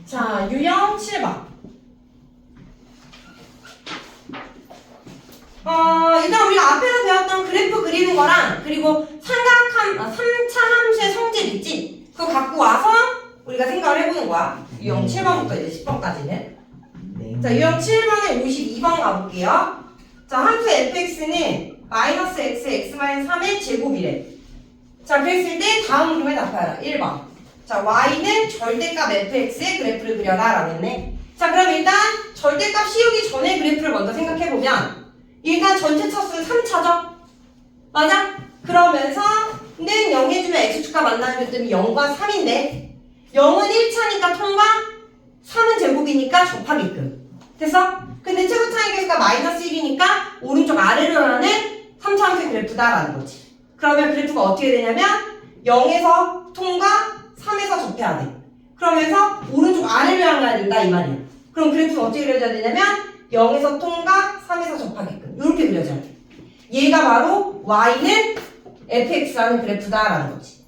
자, 유형 7번. 일단 우리가 앞에서 배웠던 그래프 그리는 거랑 그리고 삼차 함수의 성질 있지? 그거 갖고 와서 우리가 생각을 해보는 거야. 유형 7번부터 이제 10번까지는. 네. 자, 유형 7번에 52번 가볼게요. 자, 함수 fx는 마이너스 x, x-3의 제곱이래. 자, 그랬을 때 다음 그림에 나타나라. 1번. 자, y는 절대값 fx의 그래프를 그려라 라고 했네. 자, 그럼 일단 절대값 씌우기 전에 그래프를 먼저 생각해보면 일단 전체 차수는 3차죠? 맞아? 그러면서 는 0 해주면 x축과 만나는 교점이 0과 3인데 0은 1차니까 통과, 3은 제곱이니까 접하기끔. 됐어? 근데 최고차의 계수가 마이너스 1이니까 오른쪽 아래로 하는 3차 함수의 그래프다라는 거지. 그러면 그래프가 어떻게 되냐면 0에서 통과, 3에서 접해야 돼. 그러면서 오른쪽 아래로 향해야 된다 이 말이야. 그럼 그래프는 어떻게 그려져야 되냐면 0에서 통과, 3에서 접하게끔 이렇게 그려져야 돼. 얘가 바로 y는 fx라는 그래프다라는 거지.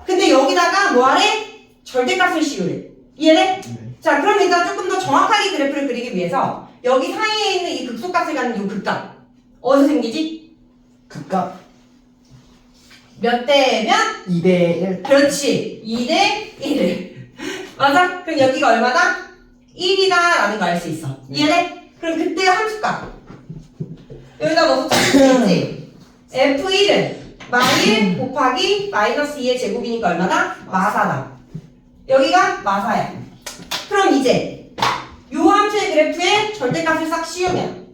근데 여기다가 뭐하래? 절대값을 씌우래. 이해돼? 네. 자, 그럼 일단 조금 더 정확하게 그래프를 그리기 위해서 여기 사이에 있는 이 극소값을 갖는 이 극값 어디서 생기지? 극값 몇 대 몇? 2대 1. 그렇지. 2대 1. 맞아? 그럼 여기가 얼마다? 1이다 라는 거 알 수 있어. 이해돼? 그럼 그때 함수값 여기다 넣어서 찾으면 F1은 마1 곱하기 마이너스 2의 제곱이니까 얼마다? 마사다. 여기가 마사야. 그럼 이제 요 함수의 그래프에 절대값을 싹 씌우면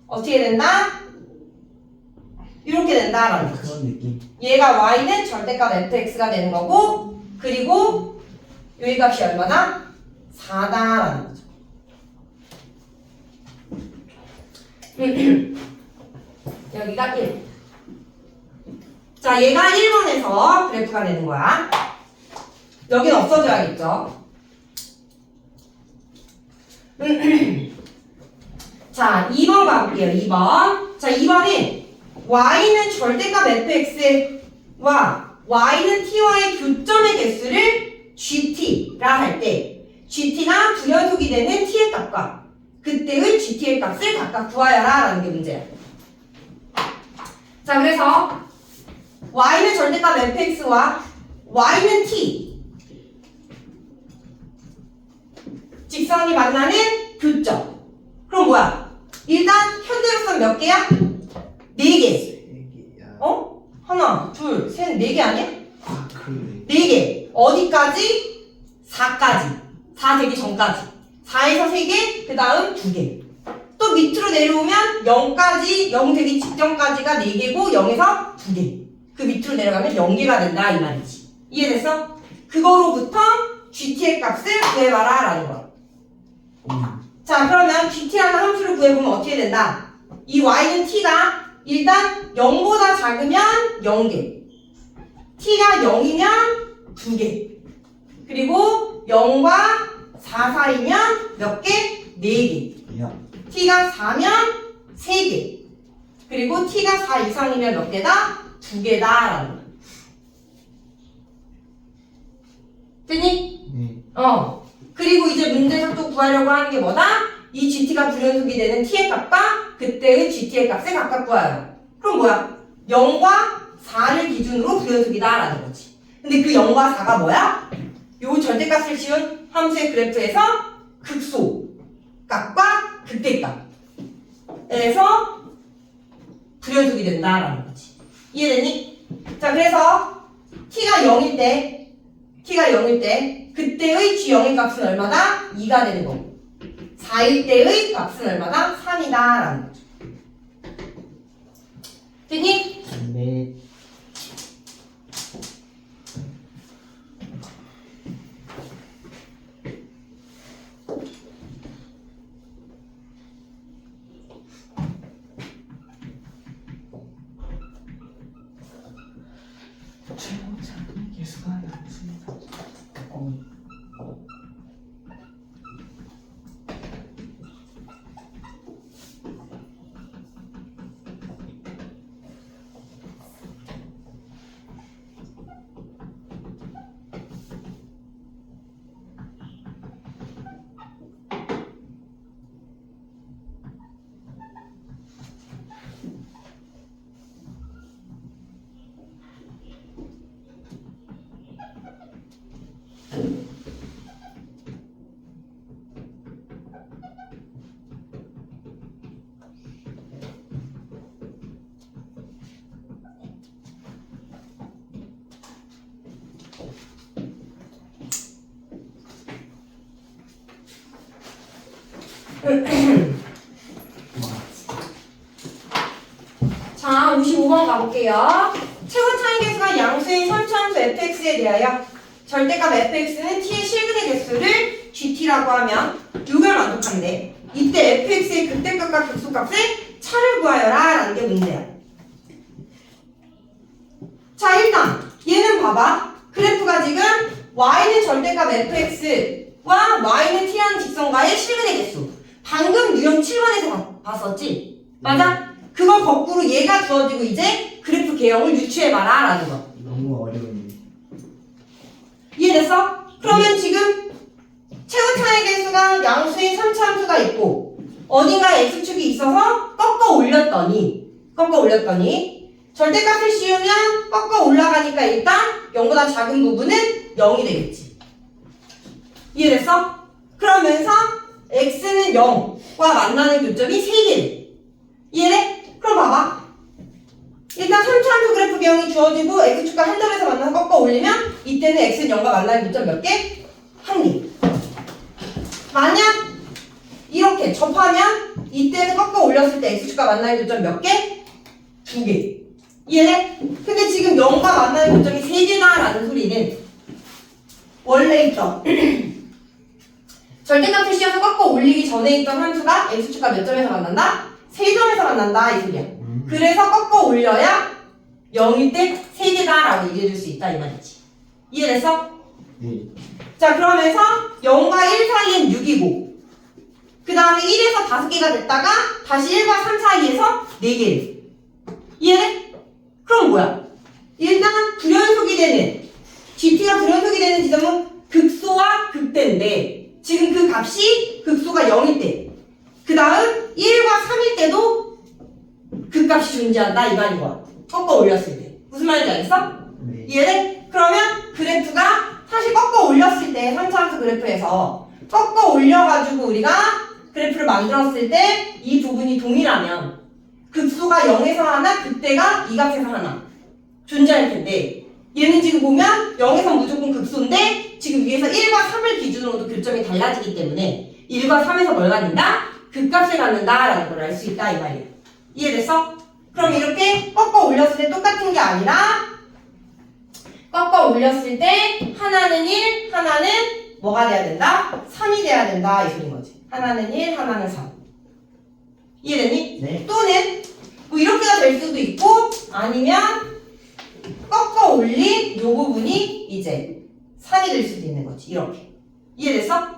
어떻게 된다? 이렇게 된다라는 거지. 그런 느낌. 얘가 y는 절대값 fx가 되는 거고 그리고 요 값이 얼마다? 4다라는 거죠. 여기가 1. 자, 얘가 1번에서 그래프가 되는 거야. 여기는 없어져야겠죠. 자, 2번 가볼게요. 2번. 자, 2번은 y는 절대값 fx와 y는 t와의 교점의 개수를 gt라 할 때 gt가 불연속이 되는 t의 값과 그때의 gt의 값을 각각 구하여라 라는 게 문제야. 자, 그래서 y는 절대값 fx와 y는 t 직선이 만나는 교점. 그럼 뭐야? 일단 현재로서는 몇 개야? 4개. 어? 하나, 둘, 셋, 4개 아니야? 아, 그래. 4개. 어디까지? 4까지. 4 되기 전까지. 4에서 3개, 그 다음 2개. 또 밑으로 내려오면 0까지, 0 되기 직전까지가 4개고 0에서 2개. 그 밑으로 내려가면 0개가 된다 이 말이지. 이해됐어? 그거로부터 GT의 값을 구해봐라 라는 거야. 자, 그러면 GT라는 함수를 구해보면 어떻게 된다? 이 y는 t가 일단 0보다 작으면 0개, t가 0이면 2개, 그리고 0과 4 사이면 몇 개? 4개, 야. t가 4면 3개, 그리고 t가 4 이상이면 몇 개다? 2개다 라는 거야. 됐니? 네. 그리고 이제 문제에서 또 구하려고 하는 게 뭐다? 이 GT가 불연속이 되는 T의 값과 그때의 GT의 값을 각각 구하여. 그럼 뭐야? 0과 4를 기준으로 불연속이다 라는 거지. 근데 그 0과 4가 뭐야? 요 절대값을 씌운 함수의 그래프에서 극소 값과 극대값에서 불연속이 된다 라는 거지. 이해됐니? 자, 그래서 T가 0일 때 그때의 G0의 값은 얼마다? 2가 되는 거고 4일 때의 값은 얼마다? 3이다 라는 거죠. 됐니? 네. 최고차의 개수가 남습니다. 자, 55번 가볼게요. 최고 차이 개수가 양수인 선천수 fx에 대하여 절대값 fx는 t의 실근의 개수를 gt라고 하면 요걸 만족한대. 이때 fx의 극대값과 극소값의 차를 구하여라 라는 게 문제야. 자, 일단 얘는 봐봐. 그래프가 지금 y는 절대값 fx와 y는 t라는 직선과의 실근의 개수. 방금 유형 7번에서 봤었지? 맞아? 그걸 거꾸로 얘가 주어지고 이제 그래프 개형을 유추해봐라 라는 거. 너무 어려운데. 이해됐어? 그러면 지금 최고 차이 개수가 양수인 3차 함수가 있고 어딘가에 x축이 있어서 꺾어 올렸더니 절대값을 씌우면 꺾어 올라가니까 일단 0보다 작은 부분은 0이 되겠지. 이해됐어? 그러면서 x는 0과 만나는 교점이 3개래. 이해돼? 그럼 봐봐. 일단 3차 함수 그래프 개형이 주어지고 x축과 한 점에서 만나서 꺾어 올리면 이때는 x는 0과 만나는 교점 몇 개? 한 개. 만약 이렇게 접하면 이때는 꺾어 올렸을 때 x축과 만나는 교점 몇 개? 2개. 이해돼? 근데 지금 0과 만나는 교점이 3개다 라는 소리는 원래 있던 절대값을 씌워서 꺾어 올리기 전에 있던 함수가 x축과 몇 점에서 만난다? 3점에서 만난다 이 소리야. 그래서 꺾어 올려야 0일 때 3개다 라고 얘기해줄 수 있다 이 말이지. 이해됐어? 네. 자, 그러면서 0과 1 사이엔 6이고 그 다음에 1에서 5개가 됐다가 다시 1과 3 사이에서 4개래. 이해돼? 그럼 뭐야? 일단 불연속이 되는 GT가 불연속이 되는 지점은 극소와 극대인데 지금 그 값이 극소가 0일 때 그 다음 1과 3일 때도 그 값이 존재한다 이 말인 거야. 꺾어 올렸을 때. 무슨 말인지 알겠어? 네. 이해돼? 그러면 그래프가 사실 꺾어 올렸을 때 3차 함수 그래프에서 꺾어 올려가지고 우리가 그래프를 만들었을 때 이 부분이 동일하면 극소가 0에서 하나, 극대가 이 값에서 하나 존재할 텐데 얘는 지금 보면 0에서 무조건 극소인데 지금 위에서 1과 3을 기준으로도 교점이 달라지기 때문에 1과 3에서 뭘 갖는다? 극값을 갖는다 라는 걸 알 수 있다 이 말이야. 이해됐어? 그럼 이렇게 꺾어 올렸을 때 똑같은 게 아니라 꺾어 올렸을 때 하나는 1, 하나는 뭐가 돼야 된다? 3이 돼야 된다 이 소린 거지. 하나는 1, 하나는 3. 이해됐니? 네. 또는 뭐 이렇게가 될 수도 있고 아니면 꺾어 올린 요 부분이 이제 3이 될 수도 있는 거지. 이렇게. 이해됐어?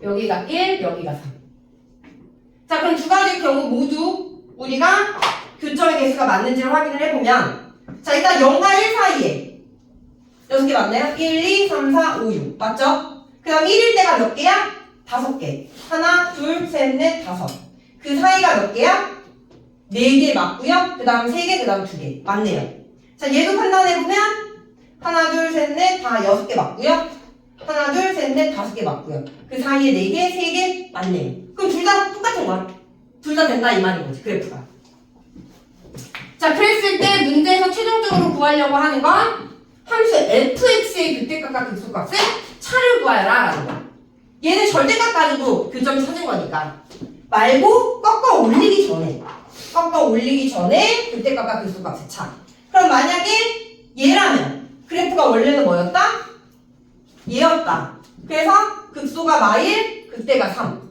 여기가 1, 여기가 3. 자, 그럼 두 가지 경우 모두 우리가 교점의 개수가 맞는지를 확인을 해보면 자, 일단 0과 1 사이에 6개 맞나요? 1, 2, 3, 4, 5, 6 맞죠? 그 다음 1일 때가 몇 개야? 5개. 하나, 둘, 셋, 넷, 5. 그 사이가 몇 개야? 4개 맞고요. 그 다음 3개, 그 다음 2개. 맞네요. 자, 얘도 판단해보면 하나, 둘, 셋, 넷 다 6개 맞고요. 하나, 둘, 셋, 넷, 5개 맞고요. 그 사이에 4개, 3개 맞네요. 그럼 둘 다 똑같은 거야. 둘 다 된다 이 말인 거지, 그래프가. 자, 그랬을 때 문제에서 최종적으로 구하려고 하는 건 함수 fx의 극대값과 극소값의 차를 구하여라 라는 거야. 얘는 절대값 가지고 교점을 찾은 거니까. 말고 꺾어 올리기 전에 극대값과 극소값의 차. 그럼 만약에 얘라면 그래프가 원래는 뭐였다? 얘였다. 그래서 극소가 마일, 극대가 3.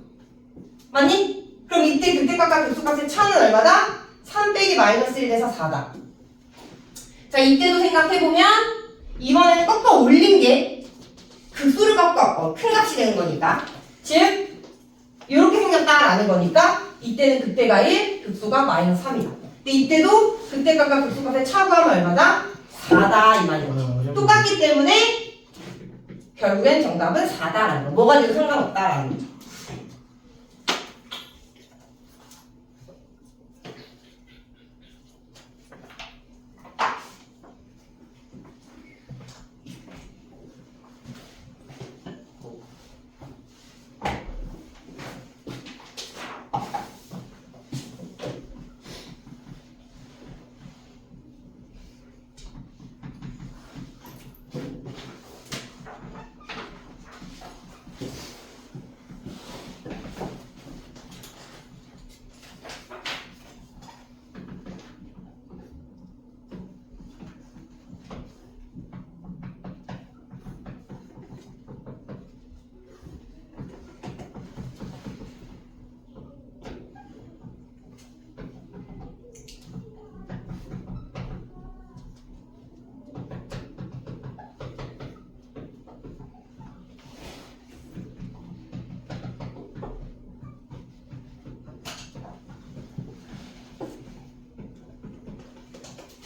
맞니? 그럼 이때 극대값과 극소값의 차는 얼마다? 3 빼기 마이너스 1 돼서 4다. 자, 이때도 생각해보면 이번에는 꺾어 올린 게 극소를 꺾어 큰 값이 되는 거니까 즉 이렇게 생겼다라는 거니까 이때는 극대가 1, 극소가 마이너스 3이다. 근데 이때도 극대값과 극소값의 차구하면 얼마다? 4다 이 말이죠. 똑같기 때문에 결국엔 정답은 4다라는 거. 뭐가 돼도 상관없다라는 거죠.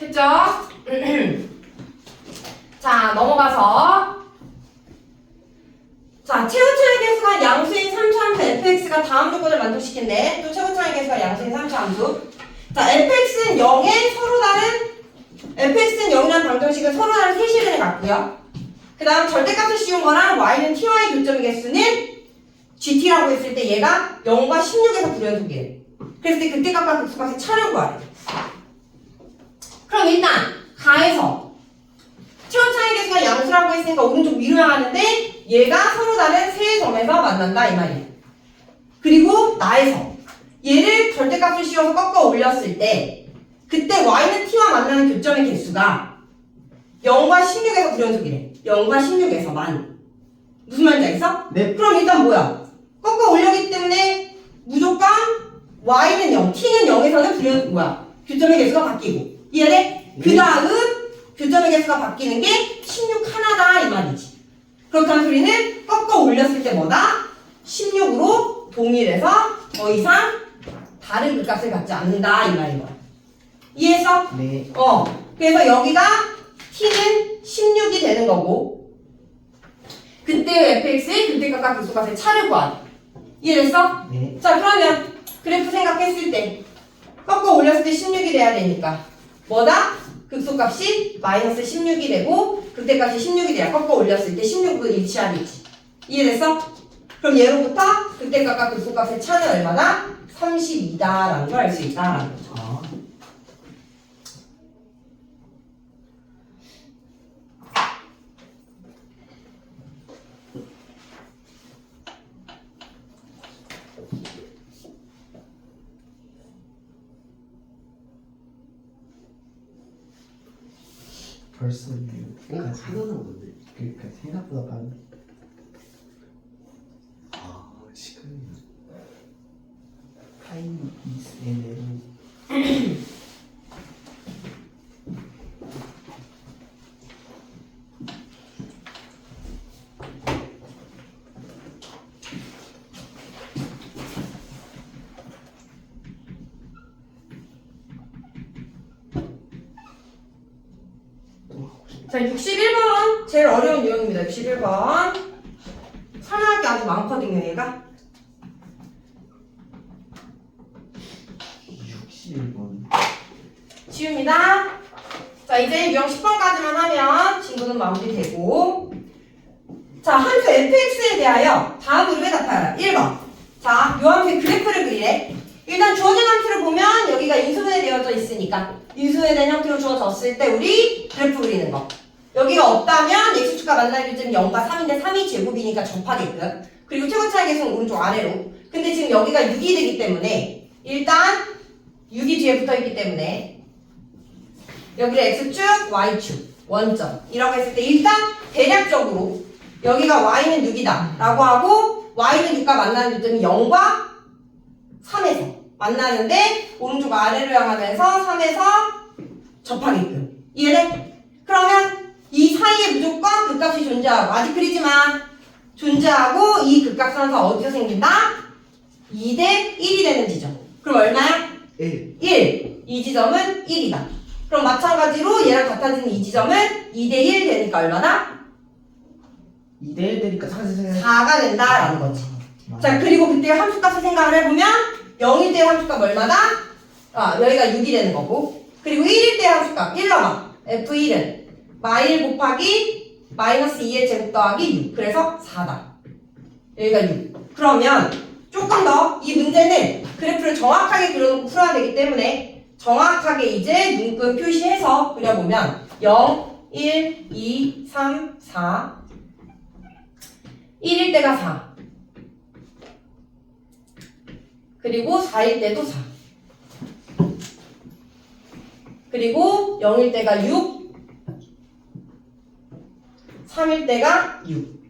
됐죠? 자, 넘어가서 자, 최고차의 개수가 양수인 3차 함수 fx가 다음 조건을 만족시킨대. 또 최고차의 개수가 양수인 3차 함수. 자, fx는 0에 서로 다른 fx는 0이라는 방정식은 서로 다른 세 실근을 갖고요. 그 다음 절대값을 씌운 거랑 y는 ty의 교점의 개수는 gt라고 했을 때 얘가 0과 16에서 불연속이래. 그랬을 때 그때값과 극소값의 차를 구하래. 그럼 일단 가에서 최고차의 개수가 양수라고 했으니까 오른쪽 위로 향하는데 얘가 서로 다른 세 점에서 만난다 이 말이에요. 그리고 나에서 얘를 절대값을 씌워서 꺾어 올렸을 때 그때 y는 t와 만나는 교점의 개수가 0과 16에서 불연속이래. 0과 16에서만. 무슨 말인지 알겠어? 네. 그럼 일단 뭐야? 꺾어 올렸기 때문에 무조건 y는 0, t는 0에서는 교점의 개수가 바뀌고. 이해돼? 그 다음 교점의 개수가 바뀌는 게 16 하나다 이 말이지. 그렇다는 소리는 꺾어 올렸을 때 뭐다? 16으로 동일해서 더 이상 다른 극값을 갖지 않는다 이 말인 거야. 이해했어? 네. 그래서 여기가 t는 16이 되는 거고 그때 fx의 그때값과 극소값의 차를 구하래. 이해됐어? 네. 자, 그러면 그래프 생각했을 때 꺾어 올렸을 때 16이 돼야 되니까 뭐다? 극소값이 마이너스 16이 되고 그때값이 16이 돼야 꺾어 올렸을 때 16으로 일치하겠지. 이해됐어? 그럼 얘로부터 그때값과 극소값의 차는 얼마다? 32다라는 걸 알 수 있다라는 거죠. 아. 벌써 6까지 하나는 뭔데? 그러니까 생각보다 빠르네. 아, 시간이. 타임 이세네로 자, 61번 제일 어려운 유형입니다. 61번 설명할 게 아주 많거든요 얘가. 61번. 지웁니다. 자, 이제 유형 10번까지만 하면 친구는 마무리되고 자, 함수 fx에 대하여 다음 그룹에 답하여라. 1번 자, 요 함수의 그래프를 그리래. 일단 주어진 함수를 보면 여기가 인수분해되어져 있으니까 인수분해된 형태로 주어졌을 때 우리 그래프 그리는 거. 여기가 없다면 x축과 만날 교점이 0과 3인데 3이 제곱이니까 접하게끔. 그리고 최고차의 개수는 오른쪽 아래로. 근데 지금 여기가 6이 되기 때문에 일단 6이 뒤에 붙어있기 때문에 여기를 x축, y축, 원점 이라고 했을 때 일단 대략적으로 여기가 y는 6이다 라고 하고 y는 6과 만나는 교점이 0과 3에서 만나는데 오른쪽 아래로 향하면서 3에서 접하게끔. 이해돼? 그러면 이 사이에 무조건 극값이 존재하고 아직 그리지 마. 존재하고 이 극각선상 어디서 생긴다? 2대 1이 되는 지점. 그럼 얼마야? 1. 1. 이 지점은 1이다. 그럼 마찬가지로 얘랑 같아지는 이 지점은 2대 1 되니까 얼마다? 2대1 되니까 4가 된다라는 거지. 맞아. 자, 그리고 그때 함수값을 생각을 해보면 0일 때 함수값 얼마다? 여기가 6이 되는 거고. 그리고 1일 때 함수값 1 넘어. F1은 마일 곱하기 마이너스 2의 제곱 더하기 6. 그래서 4다. 여기가 6. 그러면 조금 더 이 문제는 그래프를 정확하게 그려놓고 풀어야 되기 때문에 정확하게 이제 눈금 표시해서 그려보면 0, 1, 2, 3, 4 1일 때가 4 그리고 4일 때도 4 그리고 0일 때가 6 3일 때가 6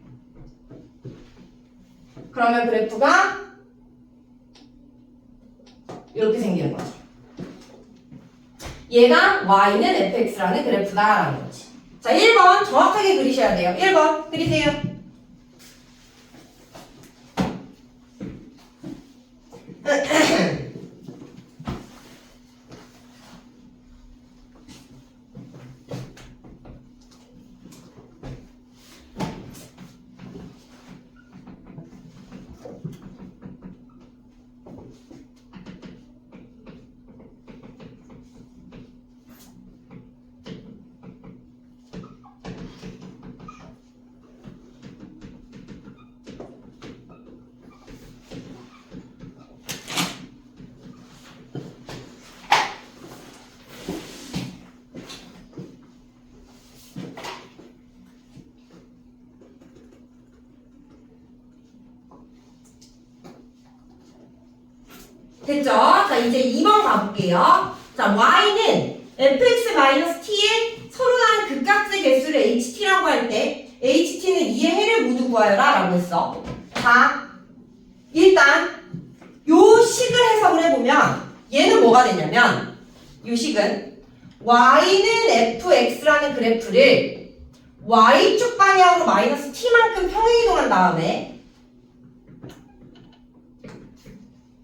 그러면 그래프가 이렇게 생기는 거죠. 얘가 y는 fx라는 그래프다라는 거지. 자, 1번 정확하게 그리셔야 돼요. 1번 그리세요. 됐죠? 자, 이제 2번 가볼게요. 자, y는 fx-t의 서로 다른 극각의 개수를 ht라고 할 때 ht는 2의 해를 모두 구하여라 라고 했어. 자, 일단 요 식을 해석을 해보면 얘는 뭐가 되냐면 요 식은 y는 fx라는 그래프를 y축 방향으로 마이너스 t만큼 평행이동한 다음에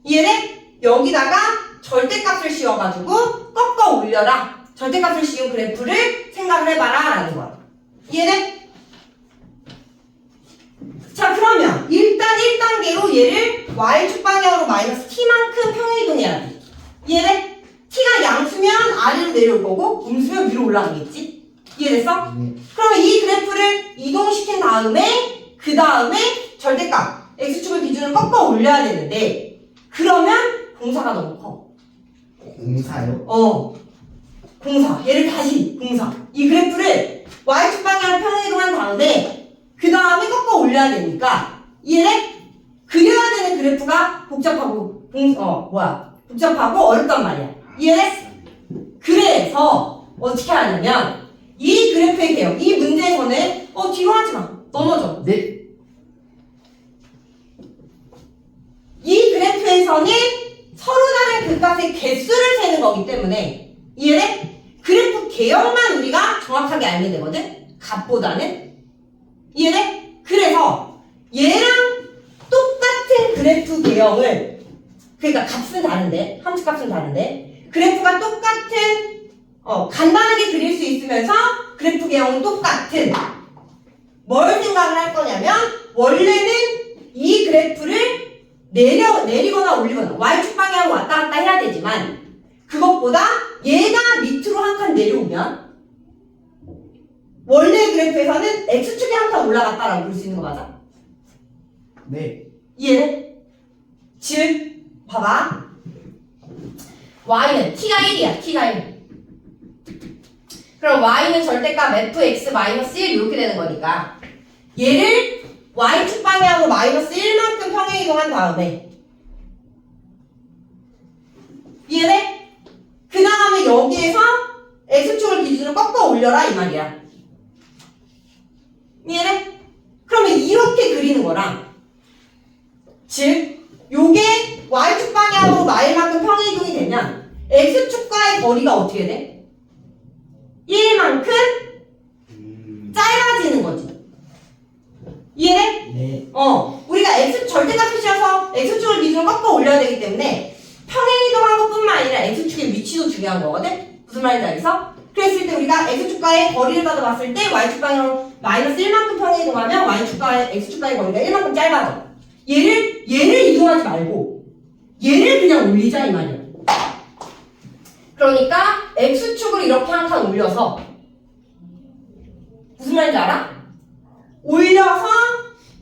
얘는 여기다가 절대값을 씌워가지고 꺾어 올려라. 절대값을 씌운 그래프를 생각을 해봐라 라는 거야. 이해돼? 자, 그러면 일단 1단계로 얘를 y축 방향으로 마이너스 t만큼 평행이동해야 돼. 이해돼? t가 양수면 아래로 내려올 거고 음수면 위로 올라가겠지? 이해됐어? 네. 그러면 이 그래프를 이동시킨 다음에 그 다음에 절대값 x축을 기준으로 꺾어 올려야 되는데 그러면 공사가 너무 커. 공사요? 공사. 얘를 다시 공사. 이 그래프를 y축 방향으로 평행이동한 다음에 그 다음에 꺾어 올려야 되니까 이해돼? 그려야 되는 그래프가 복잡하고 복잡하고 어렵단 말이야. 이해돼? 그래서 어떻게 하냐면 이 그래프의 개형, 이 문제에서는 뒤로 하지 마. 넘어져. 네. 이 그래프에서는 서로 다른 극값의 개수를 세는 거기 때문에 이해돼? 그래프 개형만 우리가 정확하게 알면 되거든? 값보다는. 이해돼? 그래서 얘랑 똑같은 그래프 개형을 그러니까 값은 다른데 함수 값은 다른데 그래프가 똑같은 간단하게 그릴 수 있으면서 그래프 개형은 똑같은 뭘 생각을 할 거냐면 원래는 이 그래프를 내리거나 올리거나 y축 방향으로 왔다 갔다 해야 되지만 그것보다 얘가 밑으로 한 칸 내려오면 원래 그래프에서는 x축이 한 칸 올라갔다라고 볼 수 있는 거 맞아? 네. 이해돼? 즉 봐봐 y는 t가 1이야 t가 1 그럼 y는 절대값 fx-1 이렇게 되는 거니까 얘를 y축 방향으로 마이너스 1만큼 평행이동한 다음에 이해돼? 그 다음에 여기에서 x축을 기준으로 꺾어 올려라 이 말이야. 이해돼? 그러면 이렇게 그리는 거랑 즉 요게 y축 방향으로 마일만큼 평행이동이 되면 x축과의 거리가 어떻게 돼? 1만큼 짧아지는 거지. 이해돼? 네. 우리가 x 절대값을 씌워서 x축을 기준으로 꺾어 올려야 되기 때문에 평행이동한 것뿐만 아니라 x축의 위치도 중요한 거거든? 무슨 말인지 알겠어? 그랬을 때 우리가 x축과의 거리를 따져봤을 때 y축 방향으로 마이너스 1만큼 평행이동하면 y축과의 x축과의 거리가 1만큼 짧아져. 얘를 이동하지 말고 얘를 그냥 올리자 이 말이야. 그러니까 x축을 이렇게 한 칸 올려서 무슨 말인지 알아? 올려서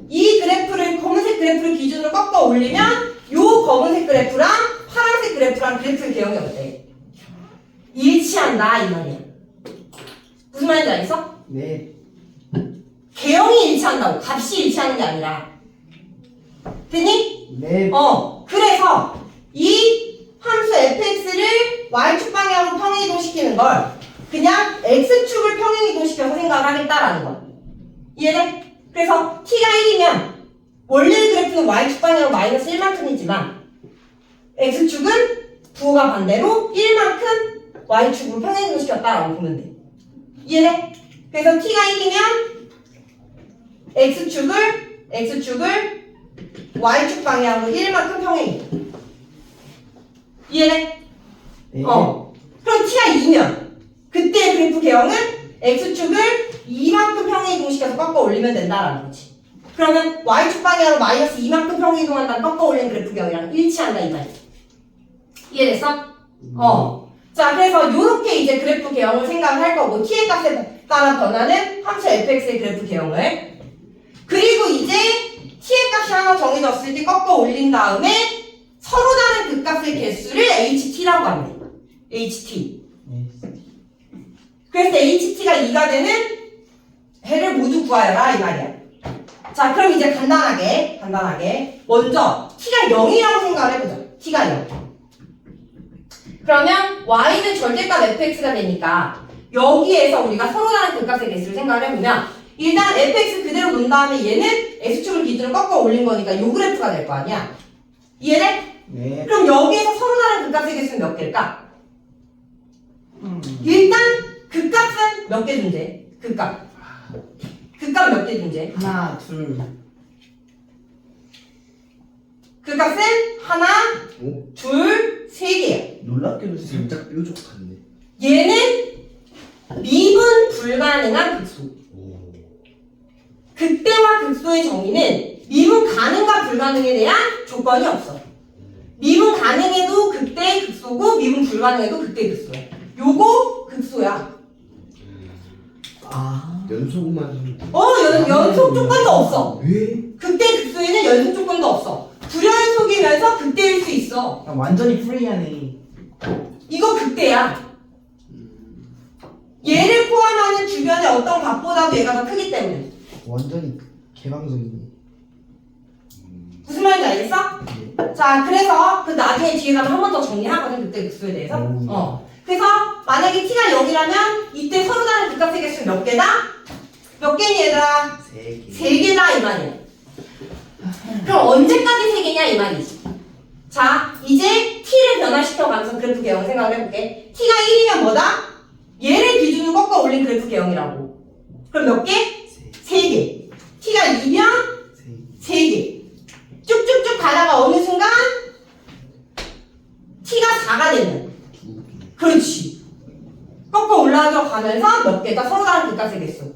이 그래프를 검은색 그래프를 기준으로 꺾어 올리면 요 검은색 그래프랑 파란색 그래프랑 그래프의 개형이 어때? 일치한다 이 말이야. 무슨 말인지 알겠어? 네. 개형이 일치한다고 값이 일치하는 게 아니라 됐니? 네. 그래서 이 함수 fx를 y축 방향으로 평행이동시키는 걸 그냥 x축을 평행이동시켜서 생각을 하겠다라는 거야. 이해돼? 그래서 t가 1이면 원래 그래프는 y축 방향으로 마이너스 1만큼이지만 x축은 부호가 반대로 1만큼 y축으로 평행이동시켰다라고 보면 돼. 이해돼? 그래서 t가 1이면 x축을 y축 방향으로 1만큼 평행이동. 이해돼? 네. 그럼 t가 2면 그때 그래프 개형은 x축을 2만큼 평행이동시켜서 꺾어 올리면 된다라는 거지. 그러면 y축 방향으로 마이너스 2만큼 평행이동한다는 꺾어 올린 그래프 개형이랑 일치한다 이 말이야. 이해됐어? 자, 그래서 요렇게 이제 그래프 개형을 생각을 할 거고 t의 값에 따라 변하는 함수 fx의 그래프 개형을 그리고 이제 t의 값이 하나 정해졌을 때 꺾어 올린 다음에 서로 다른 극값의 개수를 ht라고 합니다. ht. 네. 그래서 ht가 2가 되는 해를 모두 구하여라 이 말이야. 자, 그럼 이제 간단하게 먼저 t가 0이라고 생각을 해보자. t가 0. 그러면 y는 절대값 fx가 되니까 여기에서 우리가 서로 다른 극값의 개수를 생각을 해보면 일단 fx 그대로 놓은 다음에 얘는 x축을 기준으로 꺾어 올린 거니까 요 그래프가 될 거 아니야. 이해돼? 네. 그럼 여기에서 서로 다른 극값의 개수는 몇 개일까? 일단 극값은 몇 개 존재? 극값 몇 개 존재? 하나, 둘. 극값은 하나, 오? 둘, 세 개야. 놀랍게도 살짝 뾰족한데. 얘는 미분 불가능한 극소. 오. 극대와 극소의 정의는 미분 가능과 불가능에 대한 조건이 없어. 미분 가능해도 극대 극소고 미분 불가능해도 극대 극소야. 요거 극소야. 아. 연속만. 연속 조건도 없어. 왜? 극대 극소에는 연속 조건도 없어. 불연속이면서 극대일 수 있어. 완전히 프리하네. 이거 극대야. 얘를 포함하는 주변의 어떤 값보다도 얘가 더 크기 때문에. 완전히 개방적이네. 무슨 말인지 알겠어? 자, 그래서 그 나중에 뒤에 가면 한 번 더 정리하거든, 그때 극수에 대해서. 그래서 만약에 t가 0이라면 이때 서로 다른 극값의 개수는 몇 개다? 몇 개니 얘들아? 세 개. 3개다 이 말이야. 그럼 언제까지 3개냐 이 말이지. 자, 이제 t를 변화시켜가면서 그래프 개형 생각을 해볼게. t가 1이면 뭐다? 얘를 기준으로 꺾어 올린 그래프 개형이라고. 그럼 몇 개? 3개. t가 2면 세 3개. 쭉쭉쭉 가다가 어느 순간 t가 4가 되면 그렇지. 꺾어 올라가면서 가면서 몇 개가 서로 다른 극값의 개수.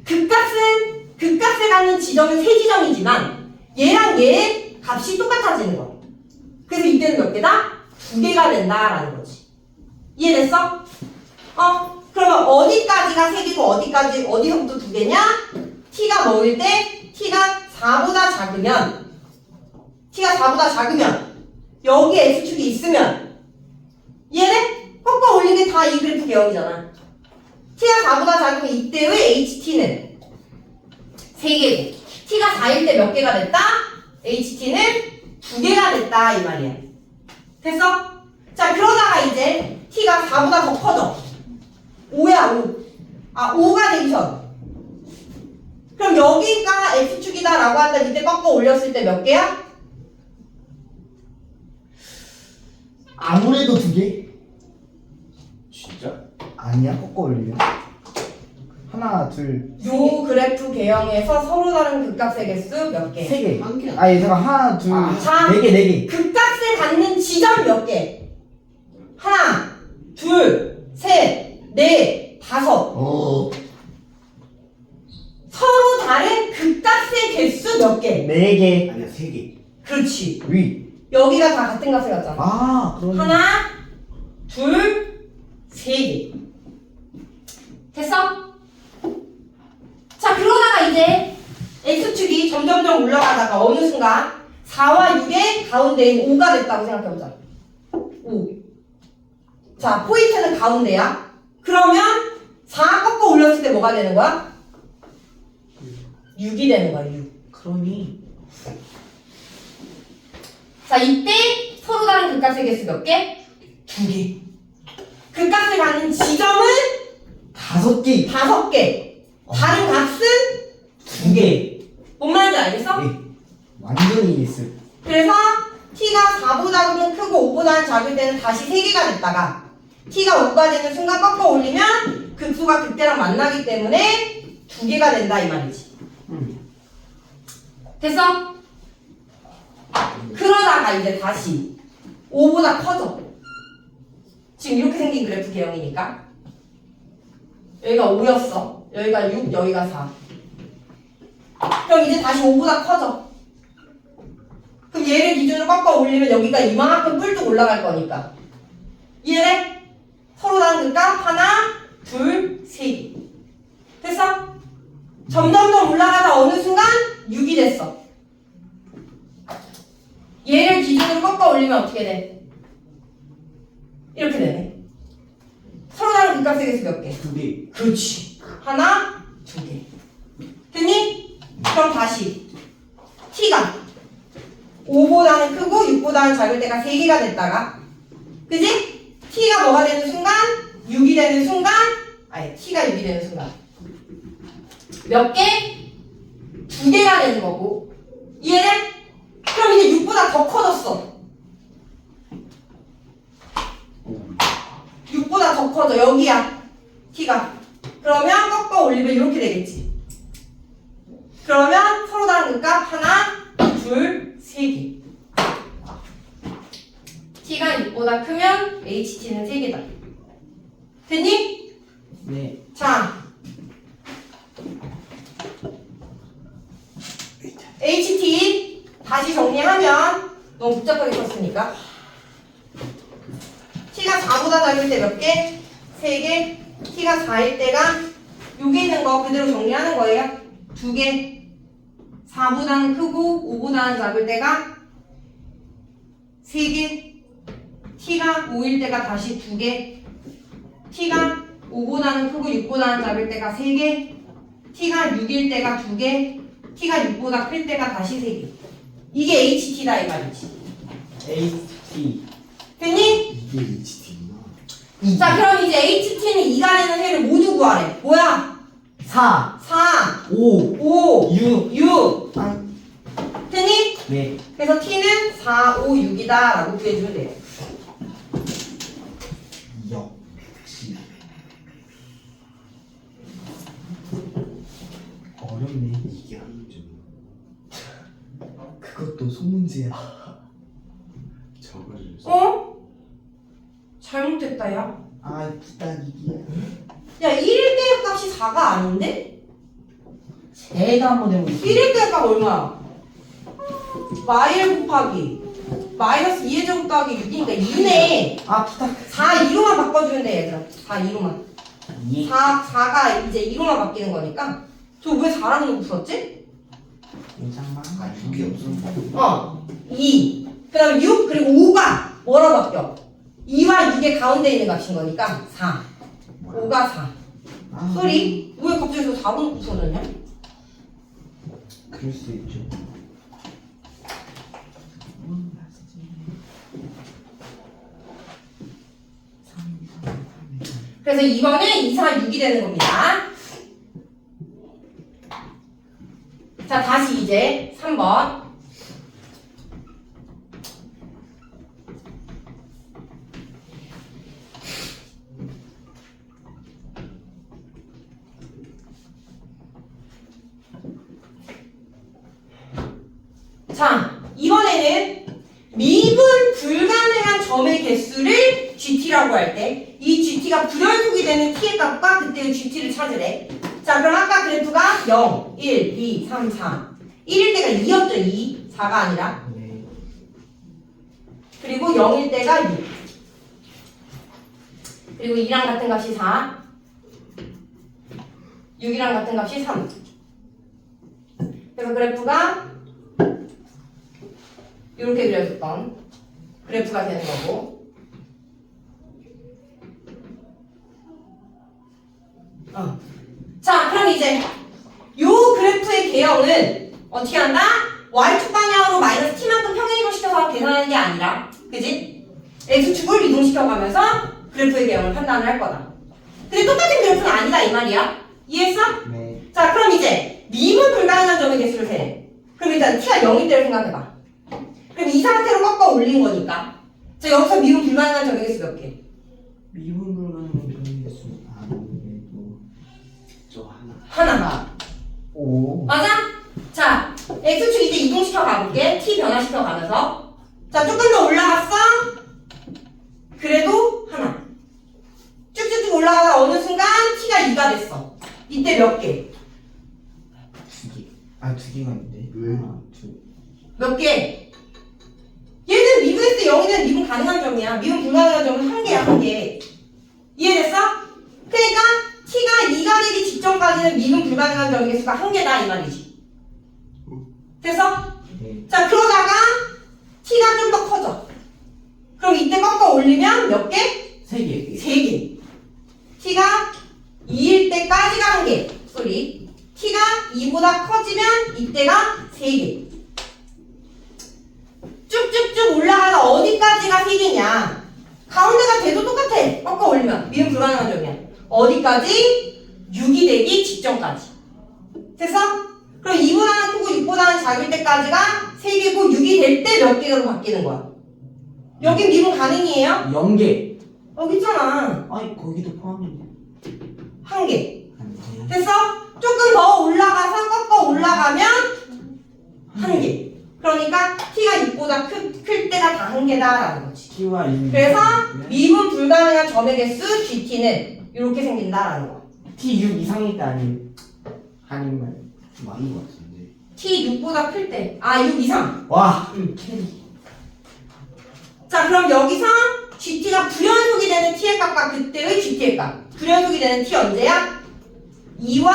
극값을 갖는 지점은 세 지점이지만 얘랑 얘의 값이 똑같아지는 거야. 그래서 이때는 몇 개다? 2개가 된다라는 거지. 이해됐어? 그러면 어디까지가 3개고 어디서부터 2개냐? t가 뭐일 때? t가 4보다 작으면 여기 x축이 있으면 얘네 꺾어 올린 게 다 이 그래프 개형이잖아. t가 4보다 작으면 이때의 ht는 3개고 t가 4일 때 몇 개가 됐다? ht는 2개가 됐다 이 말이야. 됐어? 자, 그러다가 이제 t가 4보다 더 커져. 5야 5. 5가 되기 전. 그럼 여기가 x축이다 라고 한다. 이때 꺾어 올렸을 때 몇 개야? 아무래도 2개? 진짜? 아니야, 꺾어 올리면. 하나, 둘, 요 그래프 개형에서 서로 다른 극값의 개수 몇 개? 3개. 한 개. 아, 얘들아, 하나, 둘, 자. 4개, 4개. 극값을 갖는 지점 몇 개? 하나, 둘, 셋, 넷, 다섯. 서로 다른 극값의 개수 몇 개? 4개. 아니야, 3개. 그렇지. 위. 여기가 다 같은 값을 갖잖아. 그러네. 하나, 둘, 세 개. 됐어? 자, 그러다가 이제 x축이 점점점 올라가다가 어느 순간 4와 6의 가운데인 5가 됐다고 생각해보자. 5. 자, 포인트는 가운데야. 그러면 4 꺾어 올렸을 때 뭐가 되는 거야? 6이 되는 거야, 6. 그러니. 자, 이때 서로 다른 극값의 개수 몇 개? 2개. 극값을 갖는 지점은 5개. 5개. 다른 값은 2개. 뭔 말인지 알겠어? 네. 완전히 이해했어요. 그래서 t가 4보다 크고 5보다 작을 때는 다시 3개가 됐다가 t가 5가 되는 순간 꺾어 올리면 극수가 극대랑 만나기 때문에 2개가 된다 이 말이지. 됐어? 그러다가 이제 다시 5보다 커져. 지금 이렇게 생긴 그래프 개형이니까 여기가 5였어. 여기가 6, 여기가 4. 그럼 이제 다시 5보다 커져. 그럼 얘를 기준으로 꺾어 올리면 여기가 이만큼 뿔뚝 올라갈 거니까. 이해돼? 서로 다른 극값 하나, 둘, 세 개. 됐어? 점점점 올라가다 어느 순간 6이 됐어. 얘를 기준으로 꺾어 올리면 어떻게 돼? 이렇게 되네. 서로 다른 극값의 개수 몇 개? 2개. 그렇지. 하나, 두 개. 됐니? 그럼 다시 t가 5보다는 크고 6보다는 작을 때가 3개가 됐다가 그지? t가 뭐가 되는 순간? 6이 되는 순간? 아니 t가 6이 되는 순간 몇 개? 2개가 되는 거고 이해돼? 그럼 이제 6보다 더 커졌어 6보다 더 커져 여기야 t가 그러면 꺾어 올리면 이렇게 되겠지 그러면 서로 다른 극값 하나 둘 세 개 t가 6보다 크면 ht는 3개다 됐니? 네. 자 HT 다시 정리하면 너무 복잡하게 썼으니까 T가 4보다 작을 때 몇 개? 3개 T가 4일 때가 여기 있는 거 그대로 정리하는 거예요 2개 4보다는 크고 5보다는 작을 때가 3개 T가 5일 때가 다시 2개 T가 5보다는 크고 6보다는 작을 때가 3개 T가 6일 때가 2개 T가 6보다 클 때가 다시 3개 이게 HT다 이 말이지 HT. 됐니? 이게 HT구나. 자 그럼 이제 HT는 이가 되는 해를 모두 구하래 뭐야? 4, 4 5, 5 6. 6 아, 됐니? 네. 그래서 T는 4, 5, 6이다 라고 구해주면 돼요 역시. 어렵네. 이게 한 문제구나. 그것도 소문제야. 저거를 어? 잘못됐다 야 아, 일단 이게. 야 1일 때의 값이 4가 아닌데? 제가 한번 해볼게요. 1일 때의 값 얼마야? 마일 곱하기 마이너스 2의 제곱 더하기 6이니까 2네 아, 부탁. 4, 2로만 바꿔주면 돼 얘들아 4, 2로만 예. 4가 이제 2로만 바뀌는 거니까 저 왜 4라는 거 풀었지? 괜찮아. 아, 6이 없어. 2 그 다음에 6 그리고 5가 뭐로 바뀌어? 2와 6의 가운데 있는 값인 거니까 4 5가 4 아, 쏘리 왜 갑자기 저 4로 부서졌냐? 그럴 수 있죠. 그래서 이번에 2, 4, 6이 되는 겁니다 자 다시 이제 3번 자 이번에는 미분 불가능한 점의 개수를 GT라고 할 때 이 GT가 불연속이 되는 T의 값과 그때의 GT를 찾으래 자 그럼 아까 그래프가 0, 1, 2, 3, 4 1일 때가 2였죠 2 4가 아니라 네. 그리고 0일 때가 6 그리고 2랑 같은 값이 4 6이랑 같은 값이 3 그래서 그래프가 이렇게 그려졌던 그래프가 되는 거고 자 그럼 이제 요 그래프의 개형은 어떻게 한다? y축 방향으로 마이너스 t만큼 평행이동 시켜서 계산하는 게 아니라 그지? x축을 이동시켜가면서 그래프의 개형을 판단을 할 거다 근데 똑같은 그래프는 아니다 이 말이야 이해했어? 네. 자 그럼 이제 미분 불가능한 점의 개수를 세래 그럼 일단 t가 0일 때를 생각해봐 그럼 이 상태로 꺾어 올린 거니까 자 여기서 미분 불가능한 점의 개수 몇 개? 미분 불가능한 점의 개수. 아무래도 저 하나. 하나 5. 맞아? 자 x축 이제 이동시켜 가볼게 t 변화시켜 가면서 자 조금 더 올라갔어? 그래도 하나 쭉쭉쭉 올라가다 어느 순간 t가 2가 됐어 이때 몇 개? 2개. 아, 2개가 있는데. 왜? 하나, 둘. 몇 개? 얘는 미분했을 때 0이 되는 미분 가능한 점이야 미분 불가능한 점은 한 개야 한개 이해됐어? 그러니까 t가 2가 되기 직전까지는 미분 불가능한 점의 개수가 한 개다 이 말이지 됐어? 네. 자 그러다가 t가 좀 더 커져 그럼 이때 꺾어 올리면 몇 개? 3개. 3개 t가 2일 때까지가 1개 쏘리 t가 2보다 커지면 이때가 3개 쭉쭉쭉 올라가다 어디까지가 3개냐 가운데가 돼도 똑같아. 꺾어 올리면 미분 불가능한 점이야. 어디까지? 6이 되기 직전까지. 됐어? 그럼 2보다는 크고 6보다는 작을 때까지가 3개고 6이 될 때 몇 개로 바뀌는 거야? 여긴 미분 가능이에요? 0개. 여기 있잖아. 아니 거기도 포함이네. 1개. 안 돼. 됐어? 조금 더 올라가서 꺾어 올라가면 1개. 그러니까 t가 6보다 클 때가 다 1개다라는 거지. T와 1. 그래서 미분 불가능한 점의 개수 GT는 이렇게 생긴다라는 거야. T 6 이상일 때 아니면 좀 많은 것 같은데. t 6보다 클 때. 아, 6 이상. 와 캐리. 자, 그럼 여기서 GT가 불연속이 되는 t의 값과 그때의 GT의 값. 불연속이 되는 t 언제야? 2와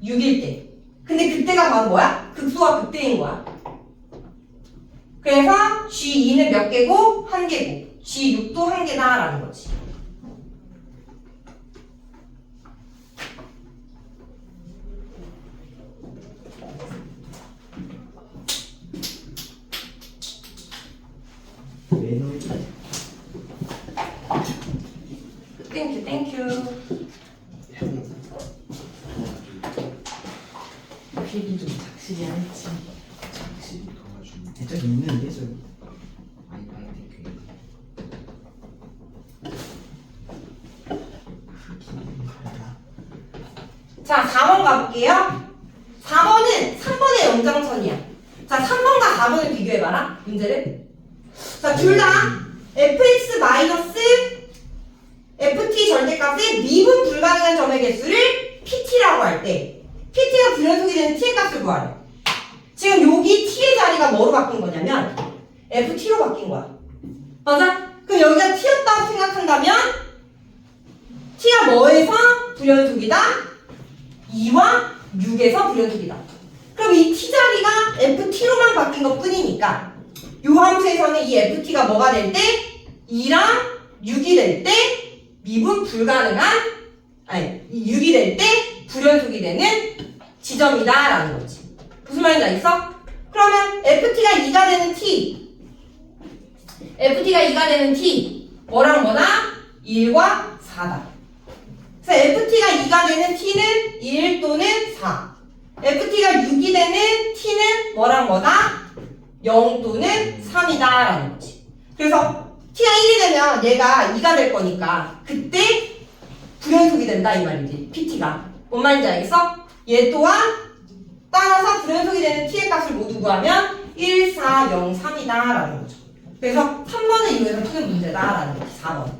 6일 때. 근데 그때가 바로 뭐야? 극소와 극대인 거야. 그래서 G2는 몇 개고? 1개고 G6도 1개다라는 거지. 땡큐. 필기 좀 착실히 안 했지. 확실히 도와주는. 저기 있는데 저기. 아니 땡큐. 자, 4번 가볼게요. 4번은 3번의 연장선이야. 자, 3번과 4번을 비교해봐라. 문제를. 자, 둘 다 fx 마이너스 ft 절대값의 미분 불가능한 점의 개수를 pt라고 할 때 pt가 불연속이 되는 t의 값을 구하래. 지금 여기 t의 자리가 뭐로 바뀐 거냐면 ft로 바뀐 거야. 맞아? 그럼 여기가 t였다고 생각한다면 t가 뭐에서 불연속이다? 2와 6에서 불연속이다. 그럼 이 t 자리가 ft로만 바뀐 것 뿐이니까 요 함수에서는 이 ft가 뭐가 될 때? 2랑 6이 될 때 미분 불가능한 6이 될 때 불연속이 되는 지점이다 라는 거지. 무슨 말인지 알겠어? 그러면 ft가 2가 되는 t ft가 2가 되는 t 뭐랑 뭐다? 1과 4다. 그래서 ft가 2가 되는 t는 1 또는 4 ft가 6이 되는 t는 뭐랑 뭐다? 0 또는 3이다 라는 거지. 그래서 t가 1이 되면 얘가 2가 될 거니까 그때 불연속이 된다 이 말이지. pt가 뭔 말인지 알겠어? 얘 또한 따라서 불연속이 되는 t의 값을 모두 구하면 1, 4, 0, 3이다 라는 거죠. 그래서 3번을 이용해서 푸는 문제다 라는 거지. 4번.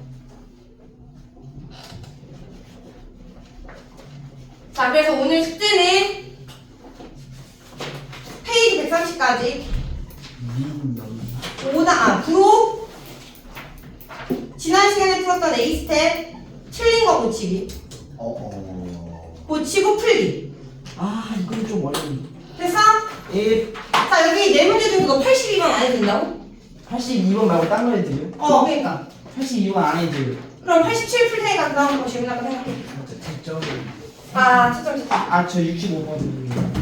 자, 그래서 오늘 숙제는 페이지 130까지 부록 지난 시간에 풀었던 A스텝 틀린 거 고치기 고치고 풀기. 아 이건 좀 어려운데. 됐어? 예. 자, 여기 네 문제 중에 너 82번 안 해도 된다고? 82번 말고 딴 거 해도 돼요? 그러니까 82번 안 해도 돼요. 그럼 87 풀 테니까 그 다음 거 질문하고 생각해. 채점. 아, 채점. 저 65번.